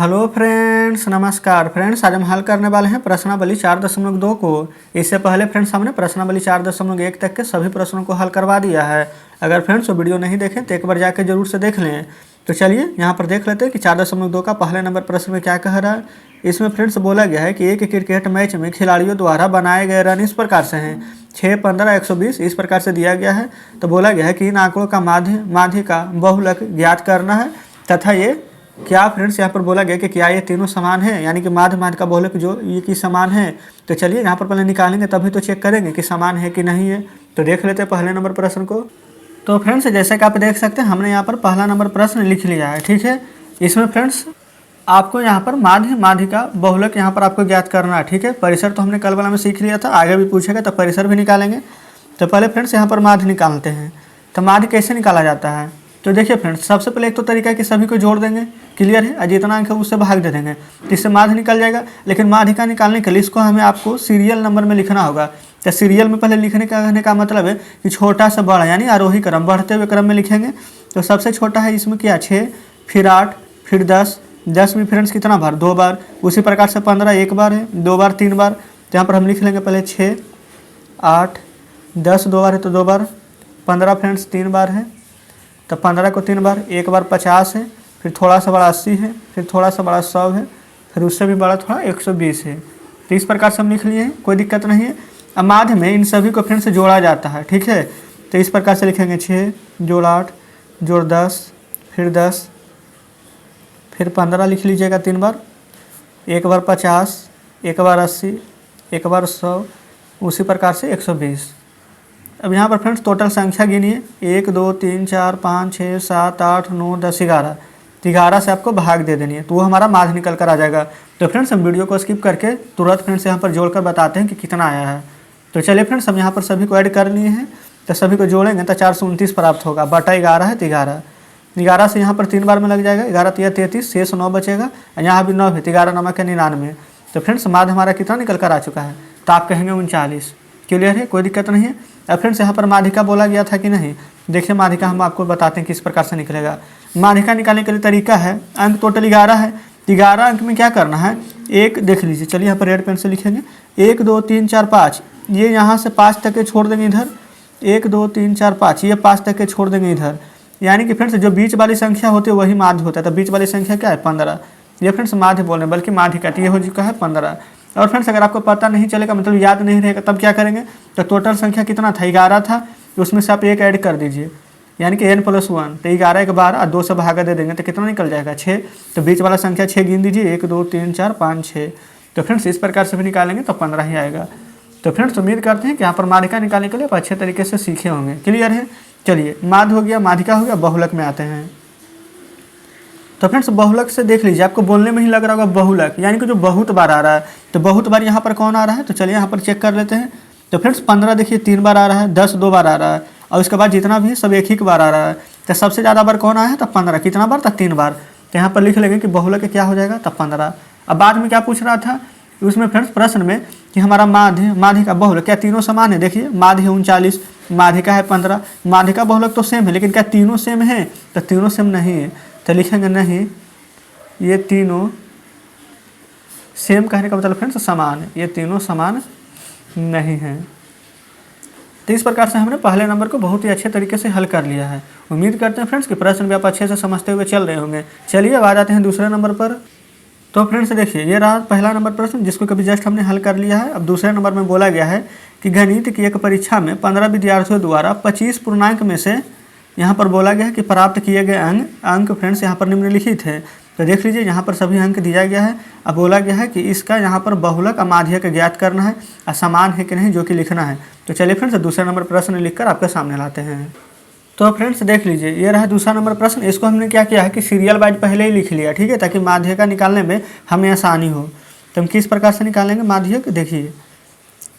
Hello friends, नमस्कार friends. आज हम हल करने वाले हैं प्रश्नावली 4.2 को। इससे पहले फ्रेंड्स हमने प्रश्नावली 4.1 तक के सभी प्रश्नों को हल करवा दिया है। अगर फ्रेंड्स वो वीडियो नहीं देखें तो एक बार जाकर जरूर से देख लें। तो चलिए यहाँ पर देख लेते हैं कि 4.2 का पहले नंबर प्रश्न में क्या कह रहा है। इसमें फ्रेंड्स बोला गया है कि एक क्रिकेट मैच में खिलाड़ियों द्वारा बनाए गए रन इस प्रकार से हैं 6, 15, 120 इस प्रकार से दिया गया है। तो बोला गया है कि इन आंकड़ों का माध्य का बहुलक ज्ञात करना है तथा ये क्या फ्रेंड्स यहाँ पर बोला गया कि क्या ये तीनों समान है, यानी कि माध्य का बहुलक जो ये की समान है। तो चलिए यहाँ पर पहले निकालेंगे तभी तो चेक करेंगे कि समान है कि नहीं है। तो देख लेते हैं पहले नंबर प्रश्न को। तो फ्रेंड्स जैसे कि आप देख सकते हैं हमने यहाँ पर पहला नंबर प्रश्न लिख लिया है, ठीक है। इसमें फ्रेंड्स आपको यहाँ पर माध्य का बहुलक यहाँ पर आपको ज्ञात करना है, ठीक है। परिसर तो हमने कल वाला में सीख लिया था, आगे भी पूछेगा तो परिसर भी निकालेंगे। तो पहले फ्रेंड्स यहाँ पर माध्य निकालते हैं। तो माध्य कैसे निकाला जाता है, तो देखिए फ्रेंड्स सबसे पहले एक तो तरीका है कि सभी को जोड़ देंगे, क्लियर है। जितना अंक है उससे भाग दे देंगे तो इससे माध्य निकल जाएगा। लेकिन माध्य का निकालने के लिए इसको हमें आपको सीरियल नंबर में लिखना होगा। तो सीरियल में पहले लिखने का कहने का मतलब है कि छोटा से बड़ा, यानी आरोही क्रम, बढ़ते हुए क्रम में लिखेंगे। तो सबसे छोटा है इसमें क्या 6, फिर 8, फिर 10। 10 में फ्रेंड्स कितना बार 2 बार। उसी प्रकार से 15 एक बार है, 2 बार 3 बार। तो यहाँ पर हम लिख लेंगे पहले 6, 8, 10 2 बार है तो 2 बार, 15 फ्रेंड्स 3 बार है। तो 15 को 3 बार, एक बार 50 है, फिर थोड़ा सा बड़ा 80 है, फिर थोड़ा सा बड़ा 100 है, फिर उससे भी बड़ा थोड़ा 120 है। तो इस प्रकार से हम लिख लिए हैं, कोई दिक्कत नहीं है। अब माध्य में इन सभी को फ्रेंड्स जोड़ा जाता है, ठीक है। तो इस प्रकार से लिखेंगे 6 जोड़ 8 जोड़ 10, फिर 10, फिर 15 लिख लीजिएगा 3 बार, एक बार 50, एक बार 80, एक बार 100, उसी प्रकार से 120। अब यहाँ पर फ्रेंड्स टोटल संख्या गिनिए 1, 2, 3, 4, 5, 6, 7, 8, 9, 10, 11। 11 से आपको भाग दे देनी है तो वो हमारा माध्य निकल कर आ जाएगा। तो फ्रेंड्स हम वीडियो को स्किप करके तुरंत फ्रेंड्स यहाँ पर जोड़कर बताते हैं कि कितना आया है। तो चलिए फ्रेंड्स हम यहाँ पर सभी को ऐड कर लिए हैं। तो सभी को जोड़ेंगे तो 429 प्राप्त होगा, बटा 11 है तो 11। 11 से यहाँ पर 3 बार में लग जाएगा, 11 3 33, शेष 9 बचेगा। यहाँ भी 9 है, 11 नमक है 99। तो फ्रेंड्स माध्य हमारा कितना निकल कर आ चुका है, तो आप कहेंगे 39। क्लियर है, कोई दिक्कत नहीं है। अब फ्रेंड्स यहाँ पर माध्यिका बोला गया था कि नहीं, देखिए माध्यिका हम आपको बताते हैं किस प्रकार से निकलेगा। माध्यिका निकालने के लिए तरीका है, अंक टोटल 11 है। 11 अंक में क्या करना है, एक देख लीजिए, चलिए यहाँ पर रेड पेन से लिखेंगे 1, 2, 3, 4, 5। ये यहाँ से 5 तक के छोड़ देंगे इधर, 1, 2, 3, 4, 5, ये 5 तक के छोड़ देंगे इधर। यानी कि फ्रेंड्स जो बीच वाली संख्या होती है वही माध्य होता है। तो बीच वाली संख्या क्या है 15, ये फ्रेंड्स माध्य बोल रहे हैं, बल्कि माध्यिका ये हो चुका है 15। और फ्रेंड्स अगर आपको पता नहीं चलेगा, मतलब याद नहीं रहेगा, तब क्या करेंगे, तो टोटल संख्या कितना था 11 था, तो उसमें से आप एक ऐड कर दीजिए, यानी कि n+1। तो 11 एक 12 और 2 से भागा दे देंगे तो कितना निकल जाएगा 6। तो बीच वाला संख्या 6 गिन दीजिए, 1, 2, 3, 4, 5, 6। तो फ्रेंड्स इस प्रकार से भी निकालेंगे तो 15 ही आएगा। तो फ्रेंड्स उम्मीद करते हैं कि यहाँ पर माध्यिका निकालने के लिए आप अच्छे तरीके से सीखे होंगे। क्लियर है, चलिए माध्य हो गया, माध्यिका हो गया, बहुलक में आते हैं। तो फ्रेंड्स बहुलक से देख लीजिए, आपको बोलने में ही लग रहा होगा बहुलक, यानी कि जो बहुत बार आ रहा है। तो बहुत बार यहाँ पर कौन आ रहा है, तो चलिए यहाँ पर चेक कर लेते हैं। तो फ्रेंड्स 15 देखिए 3 बार आ रहा है, 10 2 बार आ रहा है, और उसके बाद जितना भी है सब एक ही बार आ रहा है। तो सबसे ज़्यादा बार कौन आया है, तो 15। कितना बार, तो 3 बार। तो यहाँ पर लिख लेंगे कि बहुलक क्या हो जाएगा, तो 15। अब बाद में क्या पूछ रहा था उसमें फ्रेंड्स प्रश्न में कि हमारा माध्य का बहुलक क्या तीनों समान है। देखिए माध्य है 39, माध्यिका है 15। माध्यिका बहुलक तो सेम है, लेकिन क्या तीनों सेम है, तो तीनों सेम नहीं है। तो लिखेंगे नहीं, ये तीनों सेम कहने का मतलब फ्रेंड्स समान है, ये तीनों समान नहीं हैं। तो इस प्रकार से हमने पहले नंबर को बहुत ही अच्छे तरीके से हल कर लिया है। उम्मीद करते हैं फ्रेंड्स कि प्रश्न भी आप अच्छे से समझते हुए चल रहे होंगे। चलिए अब आ जाते हैं दूसरे नंबर पर। तो फ्रेंड्स देखिए ये रहा पहला नंबर प्रश्न, जिसको कभी जस्ट हमने हल कर लिया है। अब दूसरे नंबर में बोला गया है कि गणित की एक परीक्षा में 15 विद्यार्थियों द्वारा 25 पूर्णांक में से यहाँ पर बोला गया है कि प्राप्त किए गए अंक फ्रेंड्स यहाँ पर निम्नलिखित है। तो देख लीजिए यहाँ पर सभी अंक दिया गया है। अब बोला गया है कि इसका यहाँ पर बहुलक माध्यक ज्ञात करना है, असमान है कि नहीं जो कि लिखना है। तो चलिए फ्रेंड्स दूसरा नंबर प्रश्न लिखकर आपके सामने लाते हैं। तो फ्रेंड्स देख लीजिए ये रहा दूसरा नंबर प्रश्न। इसको हमने क्या किया है कि सीरियल वाइज पहले ही लिख लिया, ठीक है, ताकि माध्यक निकालने में हमें आसानी हो। तो हम किस प्रकार से निकालेंगे माध्यक, देखिए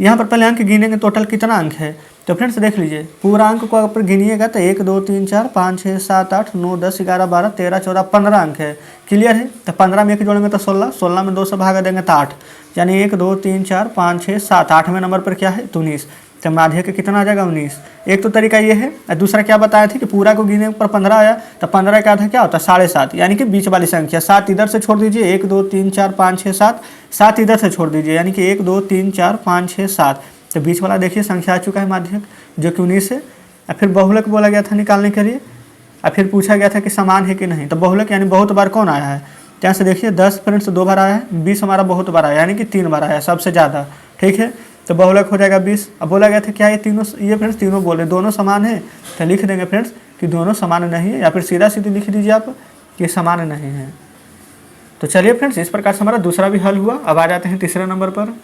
यहाँ पर पहले अंक गिनेंगे, टोटल कितना अंक है। तो फ्रेंड्स देख लीजिए पूरा अंक को आप गिनिएगा तो 1, 2, 3, 4, 5, 6, 7, 8, 9, 10, 11, 12, 13, 14, 15 अंक है। क्लियर है। तो 15 में 1 जोड़ेंगे तो 16, 16 में 2 से भागा देंगे तो 8, यानी 1, 2, 3, 4, 5, 6, 7, 8वें नंबर पर क्या है 19। तो माध्यक कितना आ जाएगा 19। एक तो तरीका ये है, और दूसरा क्या बताया थे कि पूरा को गिने पर 15 आया, तो 15 का आधा क्या होता है 7.5, यानी कि बीच वाली संख्या 7 इधर से छोड़ दीजिए, 1 2 3 4 5 6 7, 7 इधर से छोड़ दीजिए, यानी कि 1 2 3 4 5 6 7। तो बीच वाला देखिए संख्या आ चुका है माध्यक, जो कि 19 है। और फिर बहुलक बोला गया था निकालने के लिए, और फिर पूछा गया था कि समान है कि नहीं। तो बहुलक यानी बहुत बार कौन आया है, यहाँ से देखिए 10 फ्रेंड्स 2 बार आया है, 20 हमारा बहुत बार आया यानी कि 3 बार आया सबसे ज़्यादा, ठीक है। तो बहुलक हो जाएगा 20। अब बोला गया था क्या ये तीनों, ये फ्रेंड्स तीनों बोले दोनों समान है, तो लिख देंगे फ्रेंड्स कि दोनों समान नहीं है, या फिर सीधा सीधी लिख दीजिए आप कि समान नहीं है। तो चलिए फ्रेंड्स, इस प्रकार से हमारा दूसरा भी हल हुआ। अब आ जाते हैं तीसरे नंबर पर।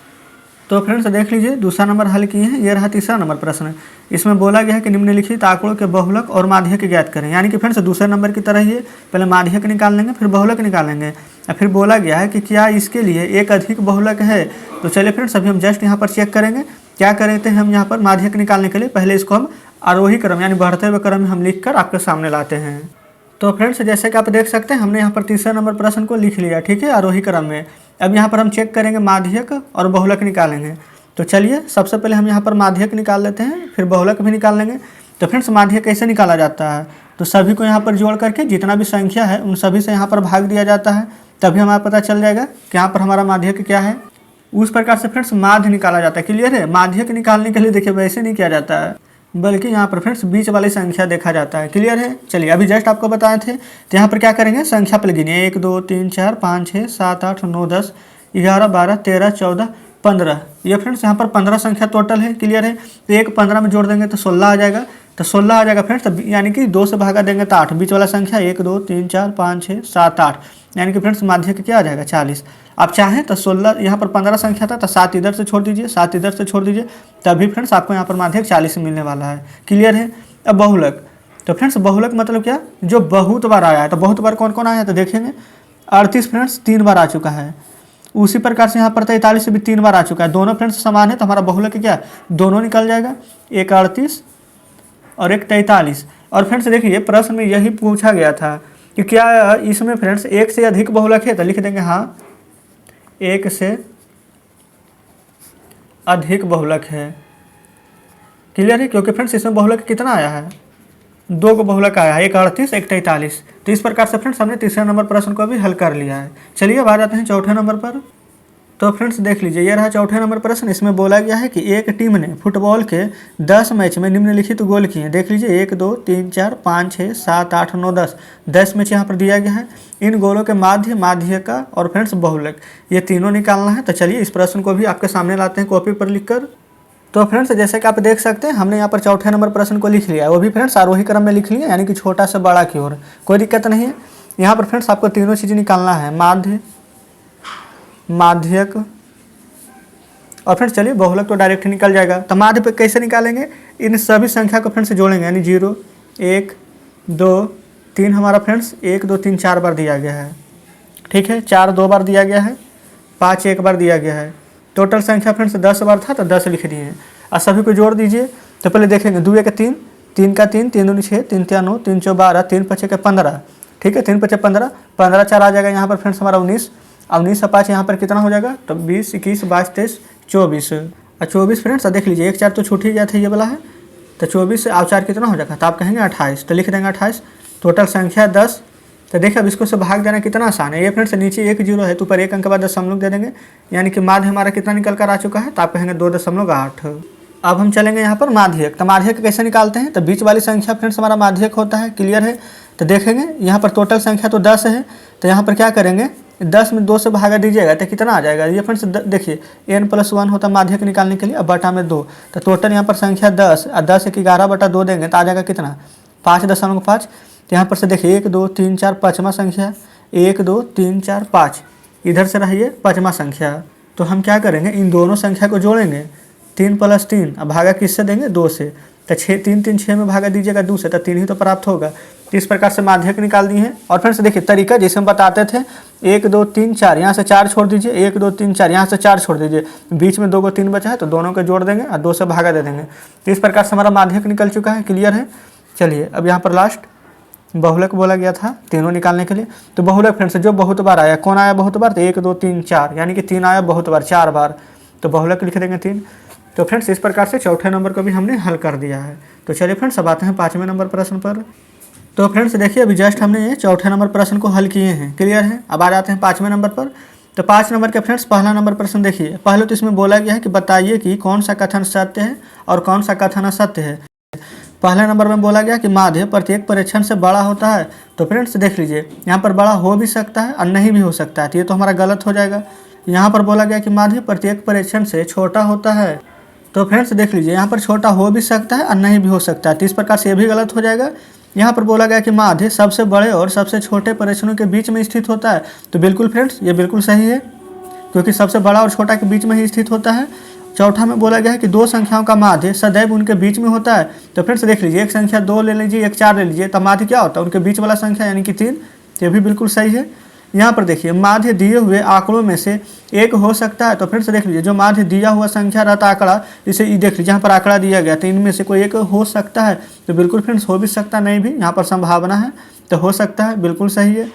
तो फ्रेंड्स देख लीजिए, दूसरा नंबर हल किए हैं, ये रहा तीसरा नंबर प्रश्न। इसमें बोला गया है कि निम्नलिखित आंकड़ों के बहुलक और माध्यक ज्ञात करें, यानी कि फ्रेंड्स दूसरे नंबर की तरह ही पहले माध्यक निकाल लेंगे फिर बहुलक निकालेंगे। और फिर बोला गया है कि क्या इसके लिए एक अधिक बहुलक है। तो चलिए फ्रेंड्स, अभी हम जस्ट यहाँ पर चेक करेंगे क्या करते हैं। हम यहाँ पर माध्यक निकालने के लिए पहले इसको हम आरोही क्रम यानी बढ़ते हुए क्रम में हम लिख कर आपके सामने लाते हैं। तो फ्रेंड्स जैसे कि आप देख सकते हैं, हमने यहाँ पर तीसरे नंबर प्रश्न को लिख लिया, ठीक है, आरोही क्रम में। अब यहाँ पर हम चेक करेंगे माध्यक और बहुलक निकालेंगे। तो चलिए सबसे पहले हम यहाँ पर माध्यक निकाल लेते हैं, फिर बहुलक भी निकाल लेंगे। तो फ्रेंड्स माध्यक कैसे निकाला जाता है, तो सभी को यहाँ पर जोड़ करके जितना भी संख्या है उन सभी से यहाँ पर भाग दिया जाता है, तभी हमारा पता चल जाएगा कि यहाँ पर हमारा माध्यक क्या है। उस प्रकार से फ्रेंड्स माध्य निकाला जाता है। क्लियर है। माध्यक निकालने के लिए देखिए वैसे नहीं किया जाता है, बल्कि यहाँ पर फ्रेंड्स बीच वाली संख्या देखा जाता है। क्लियर है। चलिए अभी जस्ट आपको बताए थे, तो यहाँ पर क्या करेंगे, संख्या पर गिनिए 1 2 3 4 5 6 7 8 9 10 11 12 13 14 15। ये फ्रेंड्स यहाँ पर 15 संख्या टोटल है। क्लियर है। तो एक 15 में जोड़ देंगे तो 16 आ जाएगा। तो 16 आ जाएगा फ्रेंड्स, यानी कि 2 से भागा देंगे तो 8, बीच वाला संख्या 1 2 3 4 5 6 7 8, यानी कि फ्रेंड्स माध्यक क्या आ जाएगा 40। आप चाहें तो 16, यहाँ पर 15 संख्या था तो 7 इधर से छोड़ दीजिए, 7 इधर से छोड़ दीजिए, तभी फ्रेंड्स आपको यहाँ पर माध्यक 40 मिलने वाला है। क्लियर है। अब बहुलक, तो फ्रेंड्स बहुलक मतलब क्या, जो बहुत बार आया है। तो बहुत बार कौन कौन आया है, तो देखेंगे 38 फ्रेंड्स 3 बार आ चुका है। उसी प्रकार से यहाँ पर 43 भी 3 बार आ चुका है। दोनों फ्रेंड्स समान है, तो हमारा बहुलक क्या दोनों निकल जाएगा, एक 38 और एक 43। और फ्रेंड्स देखिए प्रश्न में यही पूछा गया था कि क्या इसमें फ्रेंड्स एक से अधिक बहुलक है, तो लिख देंगे हाँ एक से अधिक बहुलक है। क्लियर है। क्योंकि फ्रेंड्स इसमें बहुलक कितना आया है, 2 को बहुलक आया है, एक 38 एक 43। तो इस प्रकार से फ्रेंड्स हमने तीसरे नंबर प्रश्न को भी हल कर लिया है। चलिए अब आ जाते हैं चौथे नंबर पर। तो फ्रेंड्स देख लीजिए, ये रहा चौथे नंबर प्रश्न। इसमें बोला गया है कि एक टीम ने फुटबॉल के 10 मैच में निम्नलिखित गोल किए। देख लीजिए 1 2 3 4 5 6 7 8 9 10 मैच यहाँ पर दिया गया है। इन गोलों के माध्य, माध्यका और फ्रेंड्स बहुलक, ये तीनों निकालना है। तो चलिए इस प्रश्न को भी आपके सामने लाते हैं कॉपी पर लिखकर। तो फ्रेंड्स जैसे कि आप देख सकते हैं, हमने यहाँ पर चौथे नंबर प्रश्न को लिख लिया है, वो भी फ्रेंड्स आरोही क्रम में लिख लिया, यानी कि छोटा से बड़ा की ओर, कोई दिक्कत नहीं है। यहाँ पर फ्रेंड्स आपको तीनों चीज़ें निकालना है, माध्य, माध्यक और फ्रेंड्स चलिए बहुलक तो डायरेक्ट निकल जाएगा। तो माध्य पे कैसे निकालेंगे, इन सभी संख्या को फ्रेंड्स जोड़ेंगे, यानी 0 1 2 3 हमारा फ्रेंड्स 1 2 3 4 बार दिया गया है, ठीक है। 4 2 बार दिया गया है, 5 1 बार दिया गया है। टोटल संख्या फ्रेंड्स 10 बार था, तो 10 लिख दिए हैं। और सभी को जोड़ दीजिए। तो पहले देखेंगे 2 1 3, 3 का 3, 3 2 6, 3 3 9, 3 4 12, 3 5 15, ठीक है। 3 5 15, 15 4 आ जाएगा यहाँ पर फ्रेंड्स हमारा 19, और 19 से 5 यहाँ पर कितना हो जाएगा, तो 20 21 22 23 24 और 24 फ्रेंड्स देख लीजिए, 1 4 तो छूट ही गया था, ये वाला है। तो 24 से 4 कितना हो जाएगा, तो आप कहेंगे 28, तो लिख देंगे 28। टोटल संख्या 10। तो देखिए अब इसको से भाग देना कितना आसान है। ये फ्रेंड्स नीचे 1 0 है, तो ऊपर 1 अंक के बाद दशमलव दे देंगे, यानी कि माध्य हमारा कितना निकल कर आ चुका है, तो आप कहेंगे 2.8। अब हम चलेंगे यहाँ पर माध्यक। तो माध्यक कैसे निकालते हैं, तो बीच वाली संख्या फ्रेंड्स हमारा माध्यक होता है। क्लियर है। तो देखेंगे यहाँ पर टोटल संख्या तो 10 है, तो यहाँ पर क्या करेंगे, 10 में 2 से भागा दीजिएगा तो कितना आ जाएगा। ये फ्रेंड्स देखिए n+1 होता है माध्यक निकालने के लिए, अब बटा में 2, तो टोटल यहाँ पर संख्या 10 और 10 एक 11/2 देंगे तो आ जाएगा कितना, 5.5। तो यहाँ पर से देखिए 1 2 3 4 5वां संख्या, 1 2 3 4 5, इधर से रहिए 5वां संख्या। तो हम क्या करेंगे, इन दोनों संख्या को जोड़ेंगे, 3 + 3, अब भागा किससे देंगे, 2 से। तो 6 3 3 6 में भागा दीजिएगा 2 से, तो 3 ही तो प्राप्त होगा। तो इस प्रकार से माध्यक निकाल दिए हैं। और फ्रेंड्स देखिए तरीका जैसे हम बताते थे, 1 2 3 4 यहाँ से 4 छोड़ दीजिए, 1 2 3 4 यहाँ से 4 छोड़ दीजिए, बीच में 2 को 3 बचा है, तो दोनों को जोड़ देंगे और 2 से भागा दे देंगे। तो इस प्रकार से हमारा माध्यक निकल चुका है। क्लियर है। चलिए अब यहाँ पर लास्ट बहुलक बोला गया था तीनों निकालने के लिए। तो बहुलक फ्रेंड्स जो बहुत बार आया, कौन आया बहुत बार, तो 1 2 3 4, यानी कि 3 आया बहुत बार, 4 बार, तो बहुलक लिख देंगे 3। तो फ्रेंड्स इस प्रकार से चौथे नंबर को भी हमने हल कर दिया है। तो चलिए फ्रेंड्स अब आते हैं 5वें नंबर प्रश्न पर। तो फ्रेंड्स देखिए अभी जस्ट हमने चौथे नंबर प्रश्न को हल किए हैं, क्लियर है। अब आ जाते हैं 5वें नंबर पर। तो 5 नंबर के फ्रेंड्स पहला नंबर प्रश्न देखिए। पहले तो इसमें बोला गया है कि बताइए कि कौन सा कथन सत्य है और कौन सा कथन असत्य है। पहले नंबर में बोला गया कि माध्य प्रत्येक परीक्षण से बड़ा होता है। तो फ्रेंड्स देख लीजिए यहाँ पर बड़ा हो भी सकता है और नहीं भी हो सकता है, तो ये तो हमारा गलत हो जाएगा। यहाँ पर बोला गया कि माध्य प्रत्येक परीक्षण से छोटा होता है। तो फ्रेंड्स देख लीजिए यहाँ पर छोटा हो भी सकता है और नहीं भी हो सकता है, तो इस प्रकार से ये भी गलत हो जाएगा। यहाँ पर बोला गया कि माध्य सबसे बड़े और सबसे छोटे परीक्षणों के बीच में स्थित होता है। तो बिल्कुल फ्रेंड्स ये बिल्कुल सही है, क्योंकि सबसे बड़ा और छोटा के बीच में ही स्थित होता है। चौथा में बोला गया है कि दो संख्याओं का माध्य सदैव उनके बीच में होता है। तो फ्रेंड्स देख लीजिए एक संख्या 2 ले लीजिए, एक 4 ले लीजिए, तो माध्य क्या होता है उनके बीच वाला संख्या यानी कि 3। ये भी बिल्कुल सही है। यहाँ पर देखिए माध्य दिए हुए आंकड़ों में से एक हो सकता है। तो फ्रेंड्स देख लीजिए जो माध्य दिया हुआ संख्या रहता आंकड़ा, इसे देख लीजिए यहाँ पर आंकड़ा दिया गया, तो इनमें से कोई एक हो सकता है। तो बिल्कुल फ्रेंड्स हो भी सकता नहीं भी, यहाँ पर संभावना है, तो हो सकता है, बिल्कुल सही है।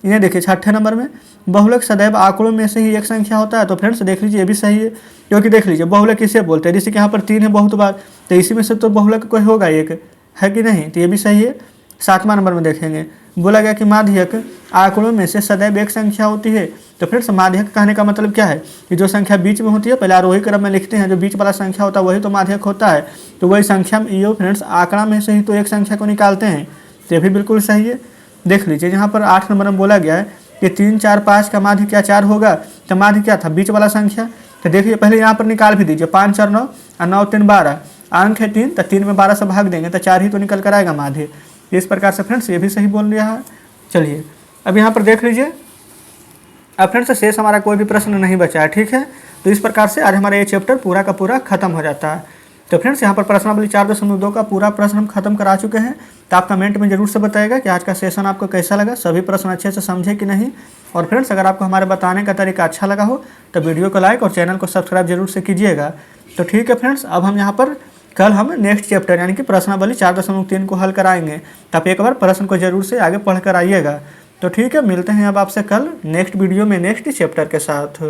ये देखिए 6ठे नंबर में बहुलक सदैव आंकड़ों में से ही एक संख्या होता है। तो फ्रेंड्स देख लीजिए ये भी सही है, क्योंकि देख लीजिए बहुलक किसे बोलते हैं, जैसे कि यहाँ पर 3 है बहुत बार, तो इसी में से तो बहुलक कोई होगा एक, है कि नहीं, तो ये भी सही है। 7वां नंबर में देखेंगे बोला गया कि माध्यक आंकड़ों में से सदैव एक संख्या होती है। तो फ्रेंड्स माध्यक कहने का मतलब क्या है कि जो संख्या बीच में होती है, पहले आरोही क्रम में लिखते हैं, जो बीच वाला संख्या होता है वही तो माध्यक होता है। तो वही संख्या में ये फ्रेंड्स आंकड़ा में से ही तो एक संख्या को निकालते हैं, तो ये भी बिल्कुल सही है। देख लीजिए यहाँ पर 8 नंबर में बोला गया है कि 3, 4, 5 का माध्य क्या 4 होगा। तो माध्य क्या था, बीच वाला संख्या। तो देखिए पहले यहाँ पर निकाल भी दीजिए, 5, 4, 9 और 9, 3, 12, अंक है 3, तो 3 में 12 से भाग देंगे तो 4 ही तो निकल कर आएगा माध्य। इस प्रकार से फ्रेंड्स ये भी सही बोल रहा है। चलिए अब यहाँ पर देख लीजिए, अब फ्रेंड्स शेष हमारा कोई भी प्रश्न नहीं बचा है, ठीक है। तो इस प्रकार से आज हमारा ये चैप्टर पूरा का पूरा खत्म हो जाता है। तो फ्रेंड्स यहाँ पर प्रश्नावली 4.2 का पूरा प्रश्न हम खत्म करा चुके हैं। तो आप कमेंट में जरूर से बताइएगा कि आज का सेशन आपको कैसा लगा, सभी प्रश्न अच्छे से समझे कि नहीं। और फ्रेंड्स अगर आपको हमारे बताने का तरीका अच्छा लगा हो तो वीडियो को लाइक और चैनल को सब्सक्राइब जरूर से कीजिएगा। तो ठीक है फ्रेंड्स, अब हम यहाँ पर कल हम नेक्स्ट चैप्टर यानी कि प्रश्नावली 4.3 को हल कराएंगे। तो आप एक बार प्रश्न को जरूर से आगे पढ़ कर आइएगा। तो ठीक है, मिलते हैं अब आपसे कल नेक्स्ट वीडियो में नेक्स्ट चैप्टर के साथ।